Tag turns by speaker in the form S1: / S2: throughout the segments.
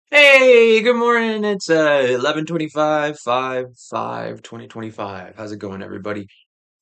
S1: Hey, good morning. It's 11:25, 5/5/2025. How's it going, everybody?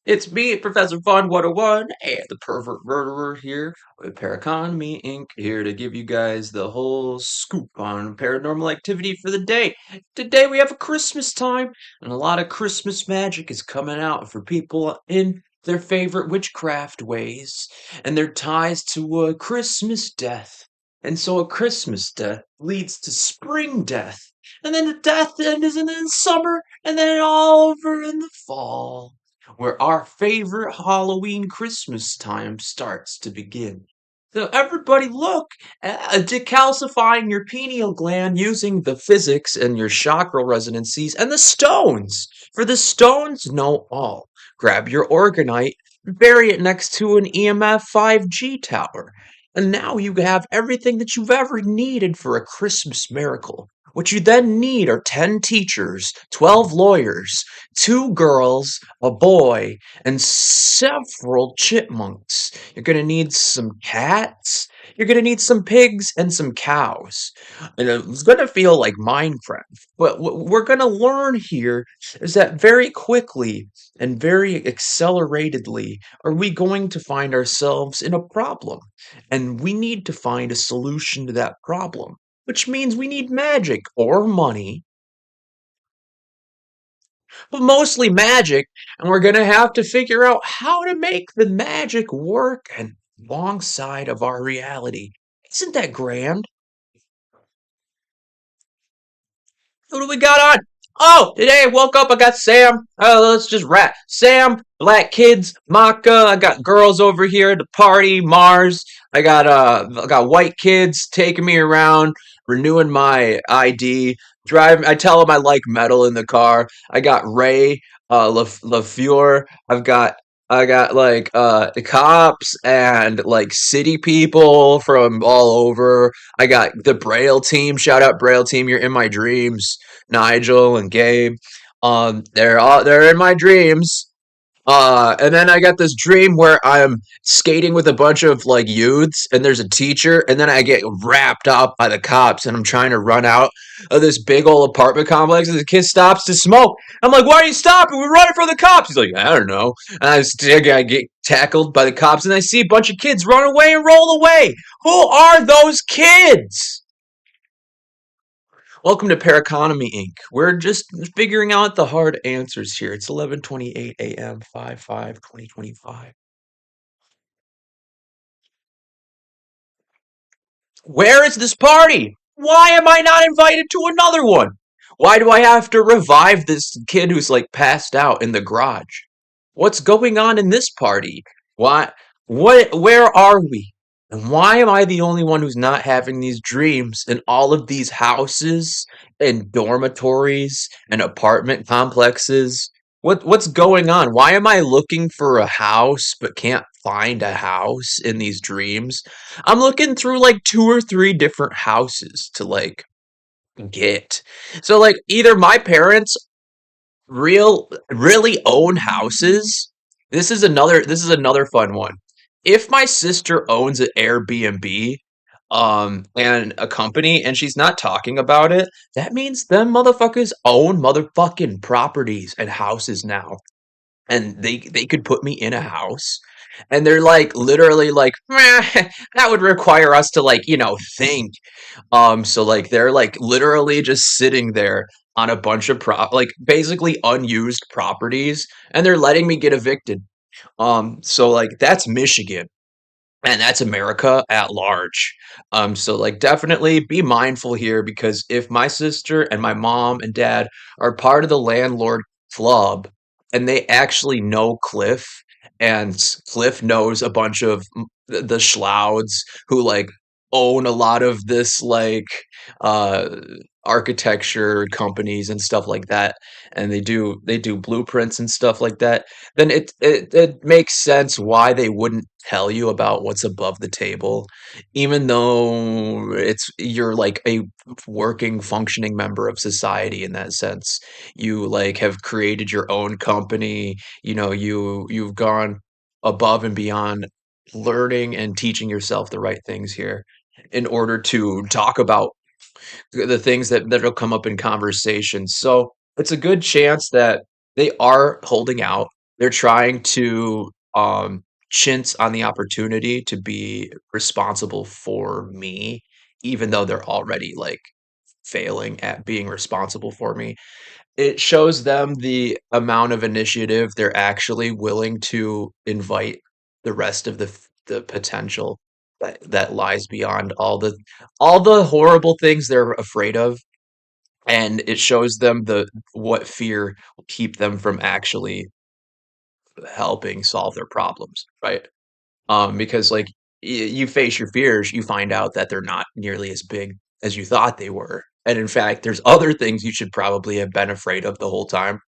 S1: It's me, Professor Fun 101, and the pervert murderer here with Paraconomy Inc. here to give you guys the whole scoop on paranormal activity for the day. Today we have a Christmas time, and a lot of Christmas magic is coming out for people in their favorite witchcraft ways and their ties to a Christmas death. And so a Christmas death leads to spring death, and then the death end is in the summer, and then all over in the fall where our favorite Halloween Christmas time starts to begin. So everybody look at decalcifying your pineal gland using the physics and your chakra resonancies and the stones. For the stones know all. Grab your organite, bury it next to an EMF 5G tower. And now you have everything that you've ever needed for a Christmas miracle. What you then need are 10 teachers, 12 lawyers, 2 girls, a boy, and several chipmunks. You're going to need some cats. You're going to need some pigs and some cows. And it's going to feel like Minecraft. But what we're going to learn here is that very quickly and very acceleratedly are we going to find ourselves in a problem. And we need to find a solution to that problem, which means we need magic or money, but mostly magic, and we're gonna have to figure out how to make the magic work and alongside of our reality. Isn't that grand? Who do we got on? Oh, today I woke up, I got Sam. Let's just rap. Sam, black kids, Maka. I got girls over here at the party, Mars. I got white kids taking me around, renewing my ID. Driving. I tell them I like metal in the car. I got Ray, LaFleur. I got like the cops and like city people from all over. I got the Braille team. Shout out Braille team. You're in my dreams. Nigel and Gabe. They're in my dreams. And then I got this dream where I'm skating with a bunch of like youths, and there's a teacher, and then I get wrapped up by the cops, and I'm trying to run out of this big old apartment complex, and the kid stops to smoke. I'm like, "Why are you stopping? We're running from the cops." He's like, "I don't know." And I get tackled by the cops, and I see a bunch of kids run away and roll away. Who are those kids? Welcome to Paraconomy Inc. We're just figuring out the hard answers here. It's 11:28 a.m. 5/5/2025. Where is this party? Why am I not invited to another one? Why do I have to revive this kid who's like passed out in the garage? What's going on in this party? Why where are we? And why am I the only one who's not having these dreams in all of these houses and dormitories and apartment complexes? What's going on? Why am I looking for a house but can't find a house in these dreams? I'm looking through like 2 or 3 different houses to like get. So like either my parents really own houses. This is another fun one. If my sister owns an Airbnb and a company and she's not talking about it, that means them motherfuckers own motherfucking properties and houses now. And they could put me in a house, and they're like literally like, "Meh, that would require us to like, think." So like they're like literally just sitting there on a bunch of like basically unused properties, and they're letting me get evicted. So like that's Michigan, and that's America at large. So like definitely be mindful here, because if my sister and my mom and dad are part of the landlord club and they actually know Cliff, and Cliff knows a bunch of the Schlouds who like own a lot of this like uh architecture companies and stuff like that, and they do blueprints and stuff like that, then it makes sense why they wouldn't tell you about what's above the table, even though you're like a working, functioning member of society in that sense. You like have created your own company. You've gone above and beyond learning and teaching yourself the right things here in order to talk about the things that'll come up in conversation. So it's a good chance that they are holding out. They're trying to chintz on the opportunity to be responsible for me, even though they're already like failing at being responsible for me. It shows them the amount of initiative they're actually willing to invite the rest of the potential that lies beyond all the horrible things they're afraid of, and it shows them the what fear will keep them from actually helping solve their problems, right? Because like you face your fears, you find out that they're not nearly as big as you thought they were. And in fact, there's other things you should probably have been afraid of the whole time.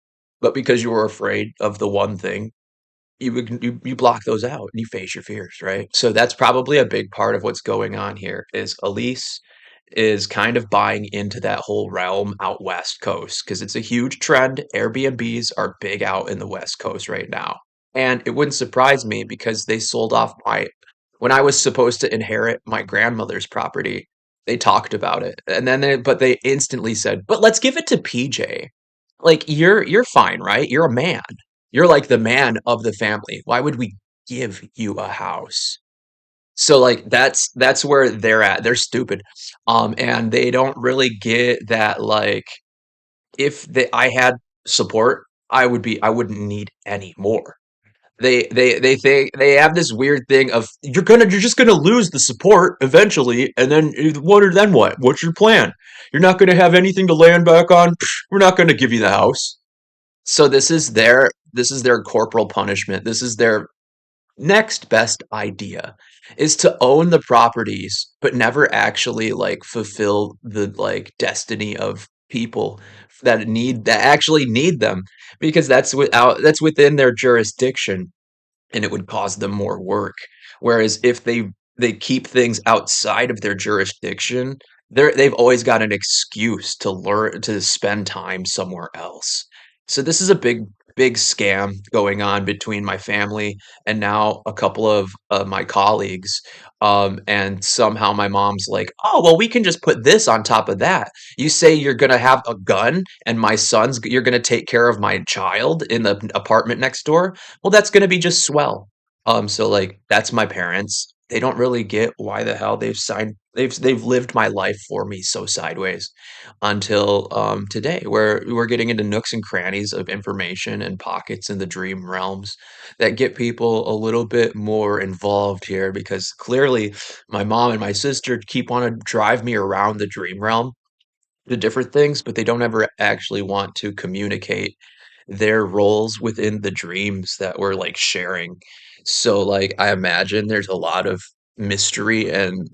S1: But because you were afraid of the one thing, you block those out and you face your fears, right? So that's probably a big part of what's going on here is Elise is kind of buying into that whole realm out west coast because it's a huge trend. Airbnbs are big out in the west coast right now. And it wouldn't surprise me because they sold off my when I was supposed to inherit my grandmother's property, they talked about it. And then they instantly said, "But let's give it to PJ. Like you're fine, right? You're a man. You're like the man of the family. Why would we give you a house?" So like that's where they're at. They're stupid. And they don't really get that like I had support, I wouldn't need any more. They think they have this weird thing of you're just gonna lose the support eventually, and then then what? What's your plan? You're not gonna have anything to land back on. Psh, we're not gonna give you the house. So this is their corporal punishment. This is their next best idea is to own the properties, but never actually like fulfill the like destiny of people that actually need them because that's within their jurisdiction and it would cause them more work. Whereas if they keep things outside of their jurisdiction, they've always got an excuse to learn to spend time somewhere else. So this is a big scam going on between my family and now a couple of my colleagues. And somehow my mom's like, "Oh, well, we can just put this on top of that. You say you're gonna have a gun, and you're gonna take care of my child in the apartment next door. Well, that's gonna be just swell." So like that's my parents. They don't really get why the hell they've lived my life for me so sideways until today, where we're getting into nooks and crannies of information and pockets in the dream realms that get people a little bit more involved here because clearly my mom and my sister keep want to drive me around the dream realm to different things, but they don't ever actually want to communicate their roles within the dreams that we're, like, sharing. So, like, I imagine there's a lot of mystery and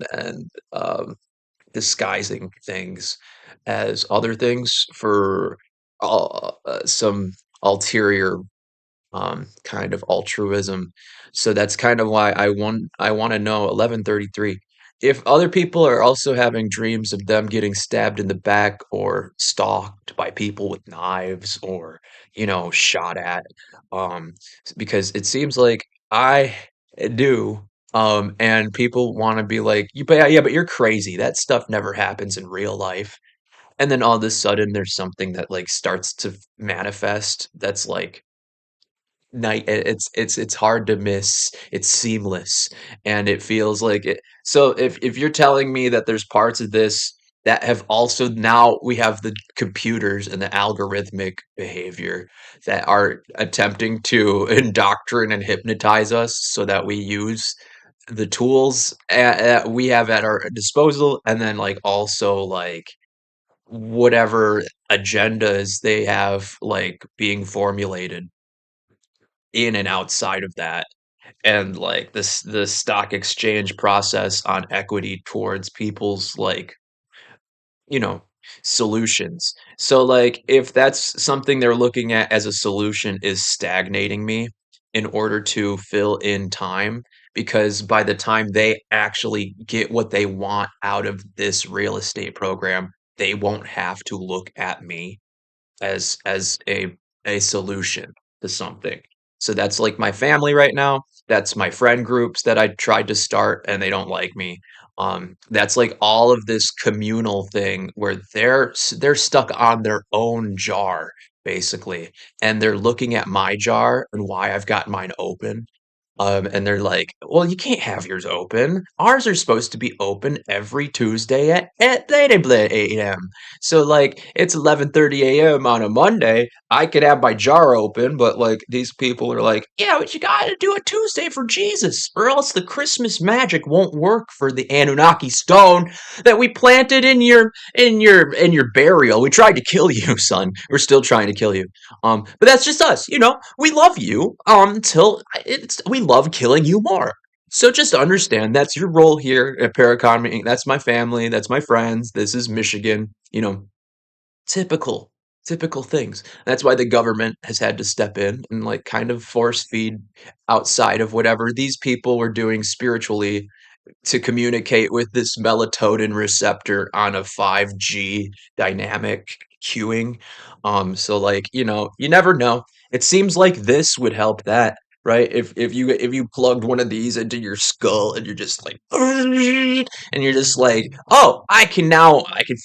S1: disguising things as other things for, some ulterior kind of altruism. So that's kind of why I want to know 1133 if other people are also having dreams of them getting stabbed in the back or stalked by people with knives or shot at because it seems like I do and people want to be like you but yeah, but you're crazy. That stuff never happens in real life. And then all of a sudden there's something that like starts to manifest that's like night it's hard to miss, it's seamless, and it feels like it so if you're telling me that there's parts of this that have also now we have the computers and the algorithmic behavior that are attempting to indoctrinate and hypnotize us so that we use the tools we have at our disposal and then like also like whatever agendas they have like being formulated in and outside of that and like this the stock exchange process on equity towards people's like you know solutions. So like if that's something they're looking at as a solution is stagnating me in order to fill in time because by the time they actually get what they want out of this real estate program they won't have to look at me as a solution to something. So that's like my family right now. That's my friend groups that I tried to start and they don't like me. That's like all of this communal thing where they're stuck on their own jar, basically, and they're looking at my jar and why I've got mine open. And they're like, "Well, you can't have yours open. Ours are supposed to be open every Tuesday at 8 a.m. So like it's 11:30 a.m. on a Monday. I could have my jar open, but like these people are like, yeah, but you gotta do it Tuesday for Jesus, or else the Christmas magic won't work for the Anunnaki stone that we planted in your burial. We tried to kill you, son. We're still trying to kill you. But that's just us, you know. We love you. Until it's we love killing you more. So just understand that's your role here at Paraconomy Inc. That's my family. That's my friends. This is Michigan. You know, typical, typical things. That's why the government has had to step in and like kind of force feed outside of whatever these people were doing spiritually to communicate with this melatonin receptor on a 5G dynamic queuing. So like, you know, you never know. It seems like this would help that, right? If you plugged one of these into your skull and you're just like and you're just like, "Oh, I can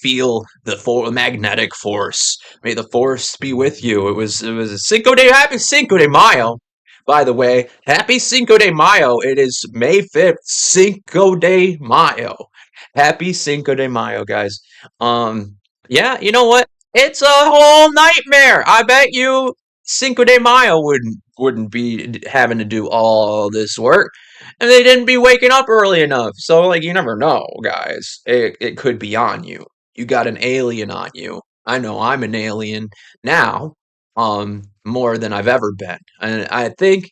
S1: feel the magnetic force. May the force be with you." It was a Happy Cinco de Mayo. By the way, happy Cinco de Mayo. It is May 5th, Cinco de Mayo. Happy Cinco de Mayo, guys. Yeah, you know what? It's a whole nightmare. I bet you Cinco de Mayo wouldn't be having to do all this work, and they didn't be waking up early enough. So, like, you never know, guys. It could be on you. You got an alien on you. I know I'm an alien now, more than I've ever been. And I think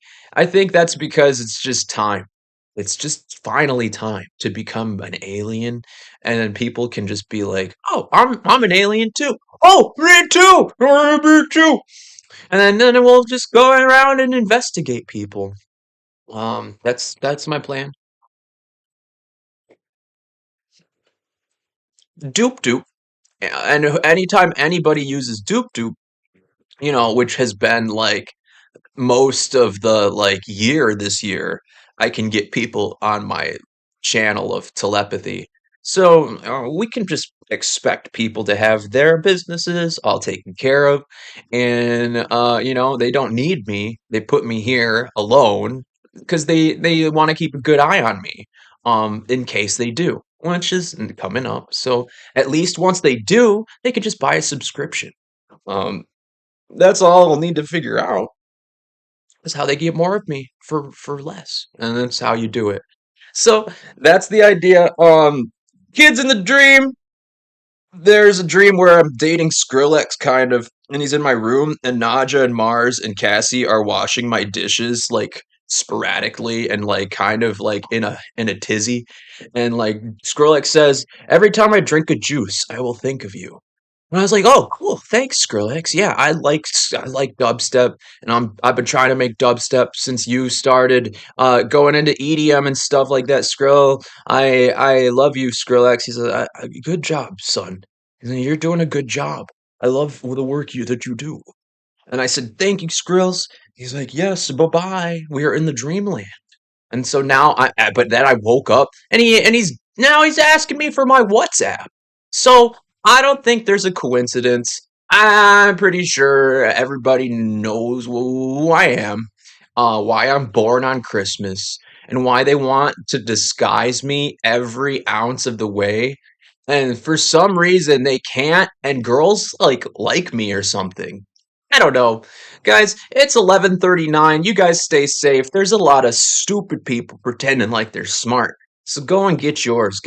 S1: that's because it's just time. It's just finally time to become an alien, and then people can just be like, "Oh, I'm an alien too. Oh, me too. Me too." And then we'll just go around and investigate people. That's my plan. Doop doop. And anytime anybody uses doop doop, which has been like most of the like year this year, I can get people on my channel of telepathy. So we can just expect people to have their businesses all taken care of. And, they don't need me. They put me here alone because they want to keep a good eye on me in case they do, which is coming up. So at least once they do, they could just buy a subscription. Um, that's all I'll need to figure out is how they get more of me for less, and that's how you do it. So that's the idea. Kids in the dream. There's a dream where I'm dating Skrillex, kind of, and he's in my room, and Naja and Mars and Cassie are washing my dishes like sporadically and like kind of like in a tizzy, and like Skrillex says, "Every time I drink a juice, I will think of you." And I was like, "Oh, cool, thanks, Skrillex. Yeah, I like dubstep, and I've been trying to make dubstep since you started going into EDM and stuff like that. Skrill, I love you, Skrillex." He's like, "Good job, son. He's like, you're doing a good job. I love the work that you do." And I said, "Thank you, Skrills." He's like, "Yes, bye bye. We are in the dreamland." And so now but then I woke up and he's asking me for my WhatsApp. So I don't think there's a coincidence. I'm pretty sure everybody knows who I am, why I'm born on Christmas, and why they want to disguise me every ounce of the way. And for some reason they can't, and girls like me or something. I don't know. Guys, it's 11:39. You guys stay safe. There's a lot of stupid people pretending like they're smart. So go and get yours, guys.